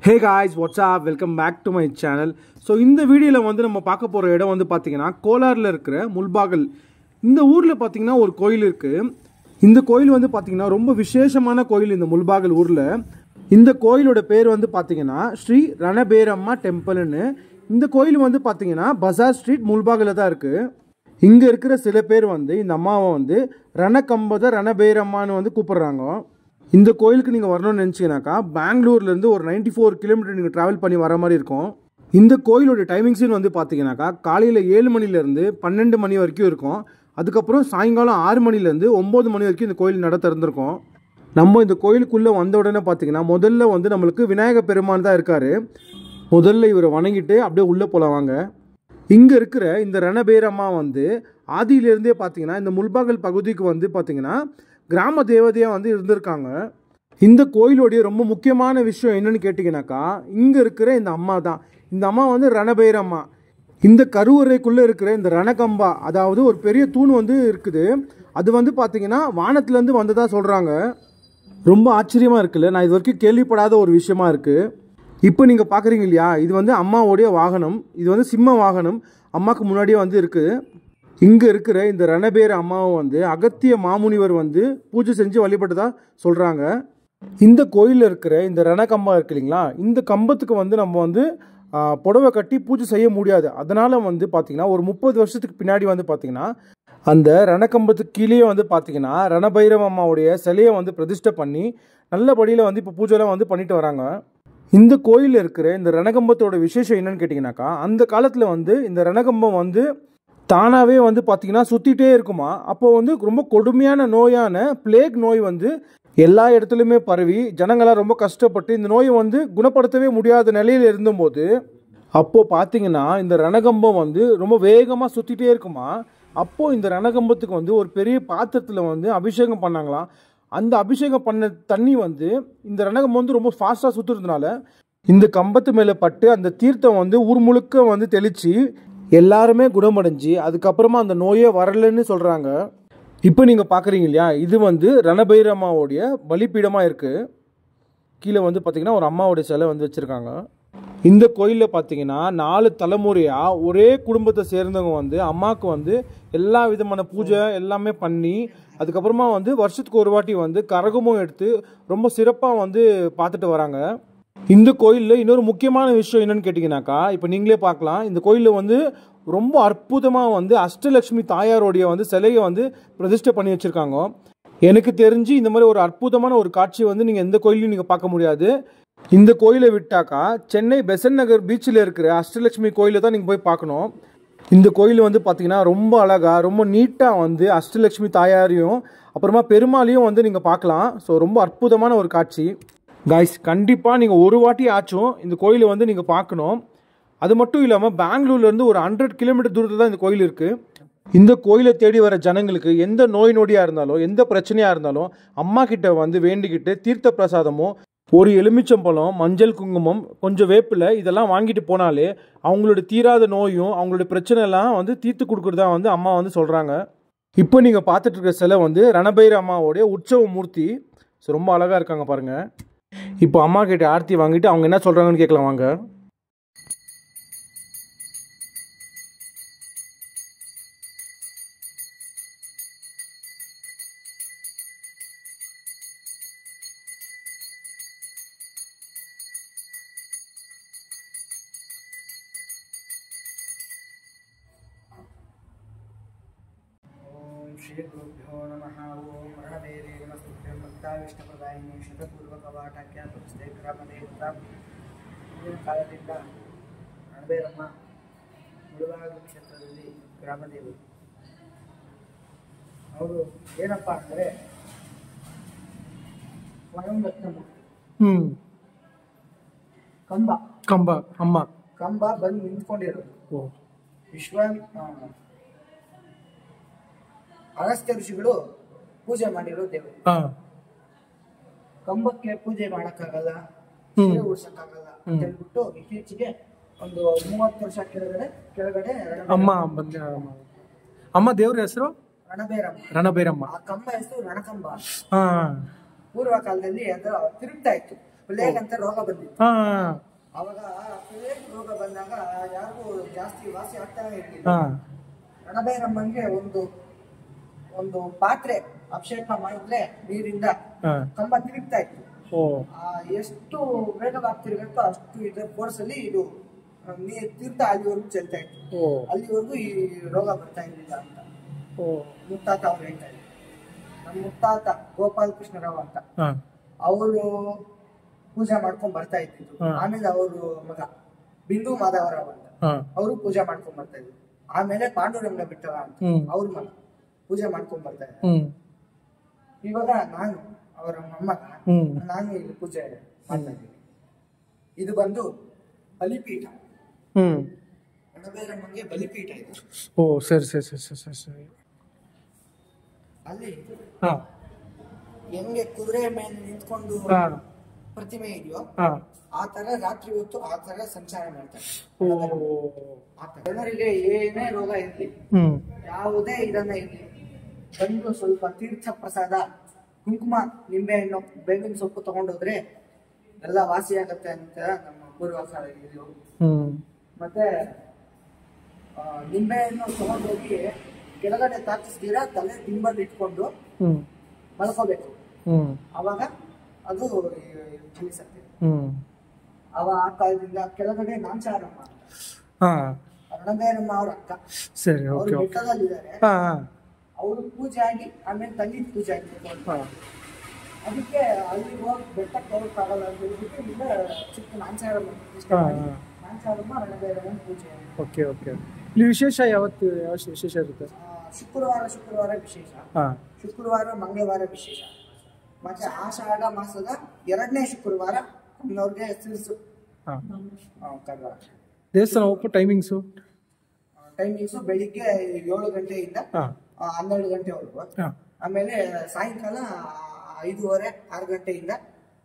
Hey guys, what's up? Welcome back to my channel. So இந்த வீடியோல வந்து நம்ம பார்க்க போற இடம் வந்து பாத்தீங்கன்னா கோலார்ல இருக்கிற முல்பாகல். இந்த ஊர்ல பாத்தீங்கன்னா ஒரு கோயில் இருக்கு. இந்த கோயில் வந்து பாத்தீங்கன்னா ரொம்ப விசேஷமான கோயில் இந்த முல்பாகல் ஊர்ல. இந்த கோயிலோட பேர் வந்து பாத்தீங்கன்னா ஸ்ரீ ரணபேரம்மா டெம்பிள்னு. இந்த கோயில் வந்து பாத்தீங்கன்னா பஜார் ஸ்ட்ரீட் முல்பாகல்ல தான் இருக்கு. இங்க இருக்கிற சில பேர் வந்து இந்த அம்மாவை வந்து ரணகம்பத ரணபேரம்மான்னு வந்து கூப்பிடுறாங்க. இந்த கோயிலுக்கு நீங்கள் வரணும்னு நினச்சிங்கனாக்கா பெங்களூர்லேருந்து ஒரு 94 கிலோமீட்டர் நீங்கள் ட்ராவல் பண்ணி வர மாதிரி இருக்கும். இந்த கோயிலோட டைமிங்ஸ்னு வந்து பார்த்தீங்கன்னாக்கா காலையில் 7 மணிலேருந்து 12 மணி வரைக்கும் இருக்கும். அதுக்கப்புறம் சாயங்காலம் 6 மணிலேருந்து 9 மணி வரைக்கும் இந்த கோயில் நட திறந்திருக்கும். நம்ம இந்த கோயிலுக்குள்ளே வந்த உடனே பார்த்தீங்கன்னா முதல்ல வந்து நம்மளுக்கு விநாயக பெருமான் தான் இருக்கார். முதல்ல இவரை வணங்கிட்டு அப்படியே உள்ளே போகலாம் வாங்க. இங்கே இருக்கிற இந்த ரணபேரம்மா வந்து ஆதியிலேருந்தே பார்த்தீங்கன்னா இந்த முல்பாகல் பகுதிக்கு வந்து பார்த்தீங்கன்னா கிராம தேவதையாக வந்து இருந்திருக்காங்க. இந்த கோயிலோடைய ரொம்ப முக்கியமான விஷயம் என்னன்னு கேட்டிங்கனாக்கா இங்கே இருக்கிற இந்த அம்மா தான். இந்த அம்மா வந்து ரணபேரம்மா. இந்த கருவறைக்குள்ளே இருக்கிற இந்த ரணகம்பா, அதாவது ஒரு பெரிய தூண் வந்து இருக்குது. அது வந்து பார்த்தீங்கன்னா வானத்துலேருந்து வந்ததாக சொல்கிறாங்க. ரொம்ப ஆச்சரியமாக இருக்குல்ல, நான் இது வரைக்கும் கேள்விப்படாத ஒரு விஷயமா இருக்குது. இப்போ நீங்கள் பார்க்குறீங்க இல்லையா, இது வந்து அம்மாவோடைய வாகனம். இது வந்து சிம்ம வாகனம், அம்மாவுக்கு முன்னாடியே வந்து இருக்குது. இங்கே இருக்கிற இந்த ரணபேர அம்மாவை வந்து அகத்திய மாமுனிவர் வந்து பூஜை செஞ்சு வழிபட்டதா சொல்கிறாங்க. இந்த கோயிலில் இருக்கிற இந்த ரணகம்பா இருக்கு இல்லைங்களா, இந்த கம்பத்துக்கு வந்து நம்ம வந்து புடவை கட்டி பூஜை செய்ய முடியாது. அதனால் வந்து பார்த்திங்கன்னா ஒரு 30 வருஷத்துக்கு பின்னாடி வந்து பார்த்திங்கன்னா அந்த ரணகம்பத்துக்கு கீழே வந்து பார்த்திங்கன்னா ரணபைரவ அம்மாவுடைய சிலையை வந்து பிரதிஷ்டை பண்ணி நல்லபடியில் வந்து இப்போ பூஜைலாம் வந்து பண்ணிட்டு வராங்க. இந்த கோயிலில் இருக்கிற இந்த ரணகம்பத்தோட விசேஷம் என்னன்னு கேட்டிங்கனாக்கா, அந்த காலத்தில் வந்து இந்த ரணகம்பம் வந்து தானாகவே வந்து பார்த்திங்கன்னா சுற்றிட்டே இருக்குமா. அப்போ வந்து ரொம்ப கொடுமையான நோயான பிளேக் நோய் வந்து எல்லா இடத்துலையுமே பரவி ஜனங்களாம் ரொம்ப கஷ்டப்பட்டு இந்த நோயை வந்து குணப்படுத்தவே முடியாத நிலையில் இருந்தபோது அப்போது பார்த்திங்கன்னா இந்த ரணகம்பம் வந்து ரொம்ப வேகமாக சுற்றிட்டே இருக்குமா. அப்போது இந்த ரணகம்பத்துக்கு வந்து ஒரு பெரிய பாத்திரத்தில் வந்து அபிஷேகம் பண்ணாங்களாம். அந்த அபிஷேகம் பண்ண தண்ணி வந்து இந்த ரணகம்பம் வந்து ரொம்ப ஃபாஸ்ட்டாக சுற்றுறதுனால இந்த கம்பத்து மேலே பட்டு அந்த தீர்த்தம் வந்து ஊர் முழுக்க வந்து தெளித்து எல்லாருமே குணமடைஞ்சு அதுக்கப்புறமா அந்த நோயே வரலன்னு சொல்கிறாங்க. இப்போ நீங்கள் பார்க்குறீங்க இல்லையா, இது வந்து ரணபைரம்மாவுடைய பலிப்பீடமாக இருக்குது. கீழே வந்து பார்த்திங்கன்னா ஒரு அம்மாவுடைய சிலை வந்து வச்சுருக்காங்க. இந்த கோயிலில் பார்த்திங்கன்னா 4 தலைமுறையாக ஒரே குடும்பத்தை சேர்ந்தவங்க வந்து அம்மாவுக்கு வந்து எல்லா விதமான பூஜை எல்லாமே பண்ணி அதுக்கப்புறமா வந்து வருஷத்துக்கு ஒரு வாட்டி வந்து கரகமும் எடுத்து ரொம்ப சிறப்பாக வந்து பார்த்துட்டு வராங்க. இந்த கோயிலில் இன்னொரு முக்கியமான விஷயம் என்னன்னு கேட்டிங்கனாக்கா, இப்போ நீங்களே பார்க்கலாம், இந்த கோயிலில் வந்து ரொம்ப அற்புதமாக வந்து அஷ்டலட்சுமி தாயாரோடைய வந்து சிலையை வந்து பிரதிஷ்டை பண்ணி வச்சுருக்காங்க. எனக்கு தெரிஞ்சு இந்த மாதிரி ஒரு அற்புதமான ஒரு காட்சி வந்து நீங்கள் எந்த கோயிலையும் நீங்கள் பார்க்க முடியாது. இந்த கோயிலை விட்டாக்கா சென்னை பெசன்ட் நகர் பீச்சில் இருக்கிற அஷ்டலட்சுமி கோயிலை தான் நீங்கள் போய் பார்க்கணும். இந்த கோயில் வந்து பார்த்திங்கன்னா ரொம்ப அழகாக ரொம்ப நீட்டாக வந்து அஷ்டலட்சுமி தாயாரையும் அப்புறமா பெருமாளையும் வந்து நீங்கள் பார்க்கலாம். ஸோ ரொம்ப அற்புதமான ஒரு காட்சி காய்ஸ். கண்டிப்பாக நீங்கள் ஒரு வாட்டி ஆச்சும் இந்த கோயிலை வந்து நீங்கள் பார்க்கணும். அது மட்டும் இல்லாமல் பெங்களூர்லேருந்து ஒரு 100 கிலோமீட்டர் தூரத்தில் தான் இந்த கோயில் இருக்குது. இந்த கோயிலை தேடி வர ஜனங்களுக்கு எந்த நோய் நொடியாக இருந்தாலும் எந்த பிரச்சனையாக இருந்தாலும் அம்மா கிட்ட வந்து வேண்டிக்கிட்டு தீர்த்த பிரசாதமும் ஒரு எலுமிச்சம்பழம் மஞ்சள் குங்குமம் கொஞ்சம் வேப்பிலை இதெல்லாம் வாங்கிட்டு போனாலே அவங்களோட தீராத நோயும் அவங்களோட பிரச்சனைலாம் வந்து தீர்த்து கொடுக்குறதா வந்து அம்மா வந்து சொல்கிறாங்க. இப்போ நீங்கள் பார்த்துட்டு இருக்கிற சிலை வந்து ரணபைர அம்மாவோடைய உற்சவ மூர்த்தி. ஸோ ரொம்ப அழகாக இருக்காங்க பாருங்கள். இப்போ அம்மா கிட்ட ஆர்த்தி வாங்கிட்டு அவங்க என்ன சொல்கிறாங்கன்னு கேட்கலாம் வாங்க. श्री गुरुभ्यो नमः। ओम रणबेरे नमस्तुभ्यं भक्ताविष्टप्रदायिनी शतपूर्वकवाटाख्यातुस्ते ग्रामदेवता ಕಾಲದಿಂದ ರಣಬೇರಮ್ಮ ಮುಳುಬಾಗಿಲು ಕ್ಷೇತ್ರದಲ್ಲಿ ಗ್ರಾಮದೇವರು. ಅವರು ಏನಪ್ಪ ಅಂದರೆ ಸ್ವಯಂ ದತ್ತಮೂರ್ತಿ. ಕಂಬ ಕಂಬ ಅಮ್ಮ ಕಂಬ ಬಂದು ನಿಂತ್ಕೊಂಡಿರೋದು. ಅಗಸ್ತ್ಯ ಋಷಿಗಳು ಪೂಜೆ ಮಾಡಿರೋ ದೇವರು. ಕಂಬಕ್ಕೆ ಪೂಜೆ ಮಾಡಕ್ಕಾಗಲ್ಲ, ಉಡ್ಸಕ್ಕಾಗಲ್ಲ ಅಂತ ಹೇಳ್ಬಿಟ್ಟು ಇತ್ತೀಚೆಗೆ ಒಂದು 30 ವರ್ಷ ಕೆಳಗಡೆ ಅಮ್ಮ ಅಮ್ಮ ದೇವ್ರ ಹೆಸರು ರಣಬೇರಮ್ಮ. ಆ ಕಂಬ ಹೆಸರು ರಣಕಂಬ. ಪೂರ್ವ ಕಾಲದಲ್ಲಿ ಅದು ತಿರುಗ್ತಾ ಇತ್ತು. ಪ್ಲೇಗ್ ಅಂತ ರೋಗ ಬಂದಿತ್ತು. ಹಾಂ ಅವಾಗ ಪ್ಲೇಗ್ ರೋಗ ಬಂದಾಗ ಯಾರಿಗೂ ಜಾಸ್ತಿ ವಾಸಿ ಆಗ್ತಾ ಇರ್ಲಿಲ್ಲ. ಹಾಂ ರಣಭೈರಮ್ಮನ್ಗೆ ಒಂದು ಪಾತ್ರೆ ಅಭಿಷೇಕ ಮಾಡಿದ್ರೆ ನೀರಿಂದ ಹಾಂ ಕಂಬ ತಿರುಗ್ತಾ ಇತ್ತು. ಓ ಎಷ್ಟು ವೇಗವಾಗಿ ತಿರುಗುತ್ತೋ ಅಷ್ಟು ಇದರ ಫೋರ್ಸ್ ಅಲ್ಲಿ ಇದು ತೀರ್ಥ ಅಲ್ಲಿವರೆಗೂ ಚೆಲ್ತಾ ಇತ್ತು. ಓ ಅಲ್ಲಿವರೆಗೂ ಈ ರೋಗ ಬರ್ತಾ ಇರ್ಲಿಲ್ಲ ಅಂತ ಓ ಮುತ್ತಾತ ಅವ್ರು ಹೇಳ್ತಾ ಇದ್ರು. ನಮ್ಮ ಮುತ್ತಾತ ಗೋಪಾಲ್ ಕೃಷ್ಣರಾವ್ ಅಂತ ಹಾಂ ಅವರು ಪೂಜೆ ಮಾಡ್ಕೊಂಡ್ ಬರ್ತಾ ಇದ್ದಿದ್ದು. ಆಮೇಲೆ ಅವರು ಮಗ ಬಿಂದು ಮಾಧವರಾವ್ ಅಂತ ಅವರು ಪೂಜೆ ಮಾಡ್ಕೊಂಡ್ ಬರ್ತಾ ಇದ್ರು. ಆಮೇಲೆ ಪಾಂಡುರಂಗ ಬಿಟ್ಟವ ಅಂತ ಅವ್ರ ಮಗ ಪೂಜೆ ಮಾಡ್ಕೊಂಡ್ ಬರ್ತಾ ಇದ್ದಾರೆ. ಇವಾಗ ನಾನು ಅವರ ಮೊಮ್ಮಗ ನಾನು ಇಲ್ಲಿ ಪೂಜೆ ಮಾಡ್ತಾ ಇದ್ದೀನಿ. ಇದು ಬಂದು ಬಲಿಪೀಠ, ರಣಭೈರಮ್ಮಂಗೆ ಬಲಿಪೀಠ ಇದೆ. ಓ ಸರಿ ಸರಿ ಸರಿ ಸರಿ ಸರಿ. ಅಲ್ಲಿ ಹೆಂಗೆ ಕುದುರೆ ಮೇಲೆ ನಿಂತ್ಕೊಂಡು ಪ್ರತಿಮೆ ಇದೆಯೋ ಆ ತರ ರಾತ್ರಿ ಹೊತ್ತು ಆ ತರ ಸಂಚಾರ ಮಾಡ್ತಾರೆ. ಜನರಿಗೆ ಏನೇ ರೋಗ ಇರ್ಲಿ, ಯಾವುದೇ ಇದನ್ನ ಇರ್ಲಿ, ಬಂದು ಸ್ವಲ್ಪ ತೀರ್ಥ ಪ್ರಸಾದ, ಕುಂಕುಮ, ನಿಂಬೆಹಣ್ಣು, ಬೇವಿನ ಸೊಪ್ಪು ತಗೊಂಡೋದ್ರೆ ಎಲ್ಲ ವಾಸಿ ಆಗತ್ತೆ ಅಂತ ನಮ್ಮ ಪೂರ್ವಜರು ಹೇಳಿದ್ರು. ಮತ್ತೆ ನಿಂಬೆಹಣ್ಣು ತಗೊಂಡೋಗಿ ಕೆಳಗಡೆ ತಾಕಿಸ್ತೀರಾ ತಲೆ ದಿಂಬಲ್ಲಿ ಇಟ್ಕೊಂಡು ಮಲ್ಕೋಬೇಕು. ಅವಾಗ ಅದು ಫಲಿಸತ್ತೆ. ಅವ ಆ ಕಾಲದಿಂದ ಕೆಳಗಡೆ ನಾಂಚಾರಮ್ಮ ರಣಭೈರಮ್ಮ ಅವ್ರ ಅಕ್ಕ, ಅವ್ರು ಬೆಟ್ಟದಲ್ಲಿದ್ದಾರೆ. ಅವರು ಪೂಜೆ ಆಗಿ ಆಮೇಲೆ ತಂಗಿದ ಪೂಜೆ ಆಗಿತ್ತು. ಅದಕ್ಕೆ ಅಲ್ಲಿ ಹೋಗಿ ಬೆಟ್ಟಕ್ಕೆ ಹೋಗಕ್ಕಾಗಲ್ಲ ಅಂತ ಹೇಳ್ಬಿಟ್ಟು ಈಗ ಚಿಕ್ಕ ನಾಂಚಾರಮ್ಮ ರಣಭೈರಮ್ಮನ ಪೂಜೆ. Okay okay. ಇಲ್ಲಿ ವಿಶೇಷ ಯಾವತ್ತು ಯಾವ ವಿಶೇಷ ಇರುತ್ತೆ? ಶುಕ್ರವಾರ ವಿಶೇಷ, ಶುಕ್ರವಾರ ಮಂಗಳವಾರ ವಿಶೇಷ. ಮತ್ತೆ ಆಷಾಢ ಮಾಸದ 2ನೇ ಶುಕ್ರವಾರ ನಮ್ಮವ್ರಿಗೆ ಸಿಲ್ಸು. ದೇವಸ್ಥಾನ ಓಪನ್ ಟೈಮಿಂಗ್ಸು ಬೆಳಿಗ್ಗೆ 7 ಗಂಟೆಯಿಂದ 12 ಗಂಟೆವರೆಗೂ. ಆಮೇಲೆ ಸಾಯಂಕಾಲ 5:30 6 ಗಂಟೆಯಿಂದ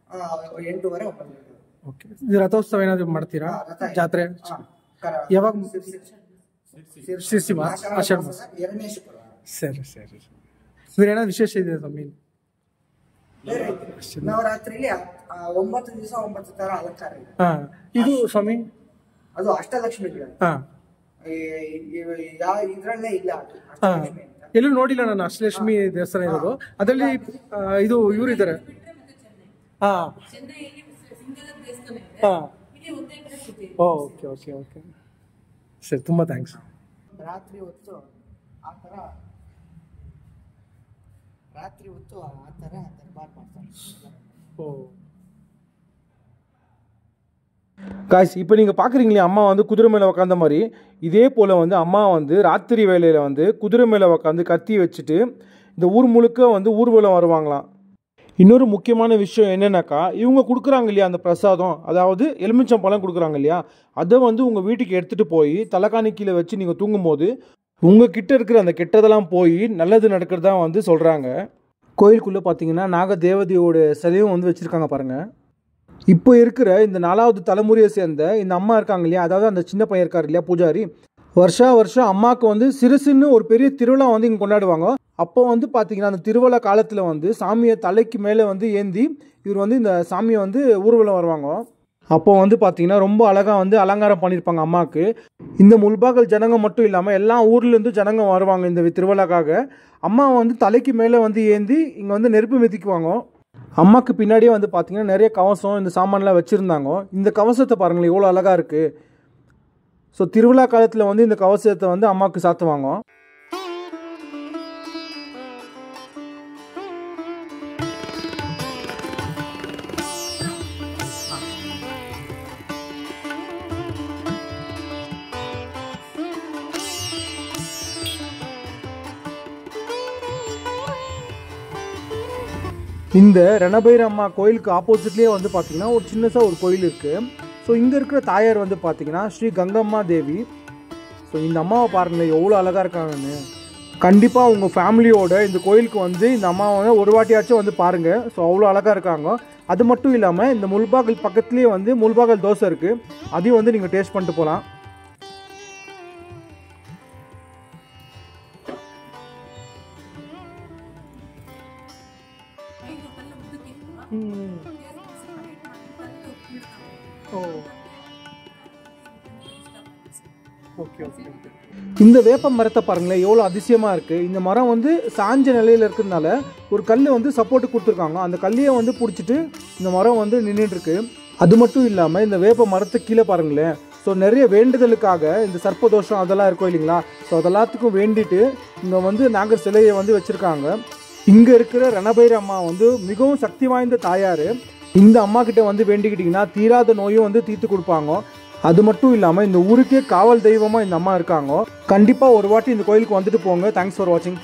8:30 9 ಗಂಟೆ. ಓಕೆ. ರಥೋತ್ಸವ ಏನಾದ್ರು ಮಾಡ್ತೀರಾ? ಜಾತ್ರೆ ಯಾವಾಗ? ಆಷಾಢ ಮಾಸ 2ನೇ ಶುಕ್ರವಾರ. ಸರಿ ಸರಿ. ಬೇರೆ ಏನಾದ್ರು ವಿಶೇಷ ಇದೆ ಸ್ವಾಮಿ? ನವರಾತ್ರಿಲಿ 9 ದಿವಸ 9 ತರ ಅಲಂಕಾರ ಇದೆ. ಇದು ಸ್ವಾಮಿ ಅದು ಅಷ್ಟಲಕ್ಷ್ಮಿಗಳು. ಇದ್ರಲ್ಲೇ ಇಲ್ಲ ಎಲ್ಲೂ ನೋಡಿಲ್ಲ ನಾನು ಅಷ್ಟಲಕ್ಷ್ಮಿ ದೇವಸ್ಥಾನ ಇರೋದು. ಅದರಲ್ಲಿ ಇದು ಇವ್ರು ಇದ್ದಾರೆ. ಓಕೆ ಓಕೆ ಓಕೆ ಸರಿ, ತುಂಬಾ ಥ್ಯಾಂಕ್ಸ್. ರಾತ್ರಿ ಹೊತ್ತು ಆ ತರ ದರ್ಬಾರ್ ಮಾಡ್ತಾರೆ. காய்ஸ், இப்போ நீங்கள் பார்க்குறீங்களே அம்மா வந்து குதிரை மேலே உக்காந்த மாதிரி, இதே போல் வந்து அம்மா வந்து ராத்திரி வேளையில் வந்து குதிரை மேலே உக்காந்து கத்தி வச்சுட்டு இந்த ஊர் முழுக்க வந்து ஊர்வலம் வருவாங்களாம். இன்னொரு முக்கியமான விஷயம் என்னென்னாக்கா, இவங்க கொடுக்குறாங்க இல்லையா அந்த பிரசாதம், அதாவது எலுமிச்சம் பழம் கொடுக்குறாங்க இல்லையா, அதை வந்து உங்கள் வீட்டுக்கு எடுத்துகிட்டு போய் தலைக்காணி கீழே வச்சு நீங்கள் தூங்கும்போது உங்கள் கிட்டே இருக்கிற அந்த கெட்டதெல்லாம் போய் நல்லது நடக்கிறதா வந்து சொல்கிறாங்க. கோயிலுக்குள்ளே பார்த்தீங்கன்னா நாகதேவதையோட சிலையும் வந்து வச்சுருக்காங்க பாருங்கள். இப்போ இருக்கிற இந்த 4வது தலைமுறையை சேர்ந்த இந்த அம்மா இருக்காங்க இல்லையா, அதாவது அந்த சின்ன பையன் இருக்கார் இல்லையா பூஜாரி, வருஷம் அம்மாவுக்கு வந்து சிறுசுன்னு ஒரு பெரிய திருவிழா வந்து இங்கே கொண்டாடுவாங்க. அப்போ வந்து பார்த்தீங்கன்னா அந்த திருவிழா காலத்தில் வந்து சாமியை தலைக்கு மேலே வந்து ஏந்தி இவர் வந்து இந்த சாமியை வந்து ஊர்வலம் வருவாங்க. அப்போ வந்து பார்த்தீங்கன்னா ரொம்ப அழகாக வந்து அலங்காரம் பண்ணியிருப்பாங்க அம்மாவுக்கு. இந்த முல்பாகல் ஜனங்க மட்டும் இல்லாமல் எல்லா ஊர்லேருந்து ஜனங்க வருவாங்க இந்த திருவிழாக்காக. அம்மா வந்து தலைக்கு மேலே வந்து ஏந்தி இங்கே வந்து நெருப்பு மிதிக்குவாங்க. அம்மாவுக்கு பின்னாடியே வந்து பார்த்தீங்கன்னா நிறைய கவசம் இந்த சாமான்லாம் வச்சுருந்தாங்க. இந்த கவசத்தை பாருங்களேன் எவ்வளோ அழகாக இருக்குது. ஸோ திருவிழா காலத்தில் வந்து இந்த கவசத்தை வந்து அம்மாவுக்கு சாத்துவாங்க. இந்த ரணபைரம்மா கோயிலுக்கு ஆப்போசிட்லேயே வந்து பார்த்திங்கன்னா ஒரு சின்னதாக ஒரு கோயில் இருக்குது. ஸோ இங்கே இருக்கிற தாயார் வந்து பார்த்திங்கன்னா ஸ்ரீ கங்கம்மா தேவி. ஸோ இந்த அம்மாவை பாருங்களேன் எவ்வளோ அழகாக இருக்காங்கன்னு. கண்டிப்பாக உங்கள் ஃபேமிலியோட இந்த கோயிலுக்கு வந்து இந்த அம்மாவை ஒரு வாட்டியாச்சும் வந்து பாருங்கள். ஸோ அவ்வளோ அழகாக இருக்காங்க. அது மட்டும் இல்லாமல் இந்த முல்பாகல் பக்கத்துலேயே வந்து முல்பாகல் தோசை இருக்குது, அதையும் வந்து நீங்கள் டேஸ்ட் பண்ணிட்டு போகலாம். Okay okay. இந்த வேப்ப மரத்தை பாருங்களேன் எவ்வளோ அதிசயமாக இருக்குது. இந்த மரம் வந்து சாஞ்ச நிலையில் இருக்கிறதுனால ஒரு கல் வந்து சப்போர்ட்டு கொடுத்துருக்காங்க. அந்த கல்லையை வந்து பிடிச்சிட்டு இந்த மரம் வந்து நின்றுட்டுருக்கு. அது மட்டும் இல்லாமல் இந்த வேப்ப மரத்துக்கு கீழே பாருங்களேன். ஸோ நிறைய வேண்டுதலுக்காக இந்த சர்ப்பதோஷம் அதெல்லாம் இருக்கும் இல்லைங்களா, ஸோ அதெல்லாத்துக்கும் வேண்டிட்டு இங்கே வந்து நாகர் சிலையை வந்து வச்சுருக்காங்க. இங்கே இருக்கிற ரணபைர அம்மா வந்து மிகவும் சக்தி வாய்ந்த தாயார். இந்த அம்மா கிட்ட வந்து வேண்டிக்கிட்டிங்கன்னா தீராத நோயும் வந்து தீர்த்து கொடுப்பாங்க. அது மட்டும் இல்லாமல் இந்த ஊருக்கே காவல் தெய்வமாக இந்த அம்மா இருக்காங்க. கண்டிப்பாக ஒரு வாட்டி இந்த கோயிலுக்கு வந்துட்டு போங்க. தேங்க்ஸ் ஃபார் வாட்சிங்.